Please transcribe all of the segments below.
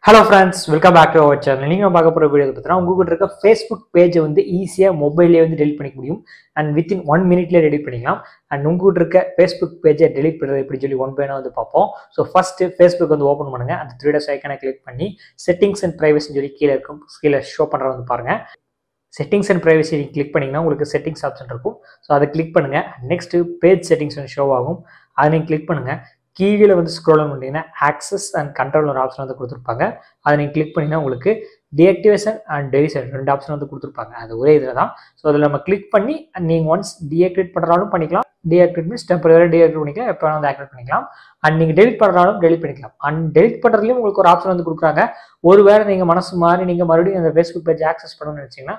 Hello friends, welcome back to our channel. நீங்க பார்க்க போற வீடியோ பார்த்தா உங்களுக்கு இருக்க Facebook பேஜ் வந்து ஈஸியா மொபைல்லே வந்து டெலீட் பண்ணிக்க முடியும் and within 1 minuteல டெலீட் பண்ணிக்கலாம் and உங்களுக்கு இருக்க Facebook பேஜை டெலீட் பண்றது எப்படி சொல்லி ஒன் பை ஒன் வந்து பாப்போம். சோ ஃபர்ஸ்ட் Facebook வந்து ஓபன் பண்ணுங்க. அந்த 3 டாட் ஐகானை கிளிக் பண்ணி செட்டிங்ஸ் அண்ட் பிரைவசி சொல்லி கீழ இருக்கும் கீழ ஷோ பண்றத வந்து பாருங்க. செட்டிங்ஸ் அண்ட் பிரைவசி கிளிக் பண்ணீங்கன்னா உங்களுக்கு செட்டிங்ஸ் ஆப்ஷன் இருக்கும். சோ அதை கிளிக் பண்ணுங்க. நெக்ஸ்ட் பேஜ் செட்டிங்ஸ் வந்து ஷோ ஆகும். அதை நீங்க கிளிக் பண்ணுங்க. கீழே வந்து ஸ்க்ரோல் பண்ணிட்டீங்கன்னா ஆக்சஸ் அண்ட் கண்ட்ரோலர் ஆப்ஷன் வந்து கொடுத்துருப்பாங்க. அதை நீங்கள் கிளிக் பண்ணிங்கன்னா உங்களுக்கு டீஆக்டிவேஷன் அண்ட் டெலிஷன் 2 ஆப்ஷன் வந்து கொடுத்துருப்பாங்க. அது ஒரே இதில் தான். ஸோ அதில் நம்ம கிளிக் பண்ணி நீங்கள் ஒன்ஸ் டீஆக்டிவேட் பண்ணுறாலும் பண்ணிக்கலாம். டீஆக்டிவேட் மீன்ஸ் டெம்பரரி டீஆக்டிவேட் பண்ணிக்கலாம், எப்போ வந்து ஆக்டிவேட் பண்ணிக்கலாம். அண்ட் நீங்கள் டெலிட் பண்ணுறாலும் டெலிட் பண்ணிக்கலாம். அண்ட் டெலிட் பண்ணுறதுலையும் உங்களுக்கு ஒரு ஆப்ஷன் வந்து கொடுக்குறாங்க. ஒருவேளை நீங்கள் மனசு மாறி நீங்கள் மறுபடியும் அந்த ஃபேஸ்புக் பேஜ் ஆக்சஸ் பண்ணணும்னு நினச்சிங்கன்னா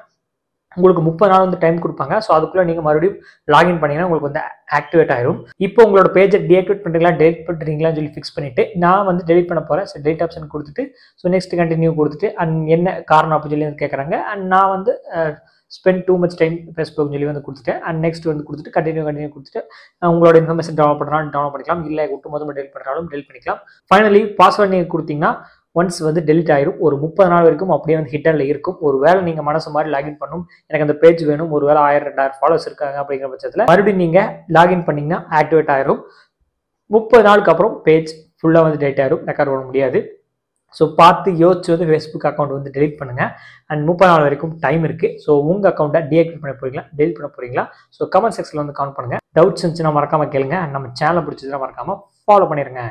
உங்களுக்கு 30 நாள் வந்து டைம் கொடுப்பாங்க. ஸோ அதுக்குள்ளே நீங்கள் மறுபடியும் லாகின் பண்ணிங்கன்னா உங்களுக்கு வந்து ஆக்டிவேட் ஆயிரும். இப்போ உங்களோட பேஜை டீஆக்டிவேட் பண்ணுறீங்களா டெலிட் பண்ணுறீங்களான்னு சொல்லி ஃபிக்ஸ் பண்ணிட்டு நான் வந்து டெலிட் பண்ண போகிறேன். ஸோ டெலிட் ஆப்ஷன் கொடுத்துட்டு ஸோ நெக்ஸ்ட் கண்டினியூ கொடுத்துட்டு அண்ட் என்ன காரணம் அப்படின்னு சொல்லி வந்து கேட்குறாங்க. அண்ட் நான் வந்து spend too much time Facebook சொல்லி வந்து கொடுத்துட்டேன். அண்ட் நெக்ஸ்ட் வந்து கொடுத்துட்டு கண்டினியூ கொடுத்துட்டு உங்களோட இன்ஃபர்மேஷன் டவுன்லோட் பண்ணுறாலும் டவுன்லோட் பண்ணிக்கலாம், இல்லை ஒட்டு மொத்தமாக டெலிட் பண்ணுறாலும் டெலிட் பண்ணிக்கலாம். ஃபைனலி பாஸ்வேர்ட் நீங்கள் கொடுத்தீங்கன்னா ஒன்ஸ் வந்து டெலிட் ஆயிரும். ஒரு 30 நாள் வரைக்கும் அப்படியே வந்து ஹிட்டன்ல இருக்கும். ஒரு வேளை நீங்க மனசு மாதிரி லாகின் பண்ணும், எனக்கு அந்த பேஜ் வேணும், ஒரு வேளை 1000-2000 ஃபாலோவர்ஸ் இருக்காங்க அப்படிங்கிற பட்சத்தில் மறுபடியும் நீங்க லாகின் பண்ணீங்கன்னா ஆக்டிவேட் ஆயிரும். 30 நாளுக்கு அப்புறம் பேஜ் ஃபுல்லா வந்து டெலிட் ஆயிரும், ரெக்கார்ட் பண்ண முடியாது. ஸோ பார்த்து யோசிச்சு வந்து ஃபேஸ்புக் அக்கௌண்ட் வந்து டெலிட் பண்ணுங்க. அண்ட் 30 நாள் வரைக்கும் டைம் இருக்கு. ஸோ உங்க அக்கௌண்ட்டை டீஆக்டிவேட் பண்ண போறீங்களா டெலிட் பண்ண போறீங்களா? ஸோ கமெண்ட் செக்ஷன்ல வந்து கமெண்ட் பண்ணுங்க. டவுட்ஸ் இருந்துச்சுன்னா மறக்காம கேளுங்க. அண்ட் நம்ம சேனல் பிடிச்சதுன்னா மறக்காம ஃபாலோ பண்ணிருங்க.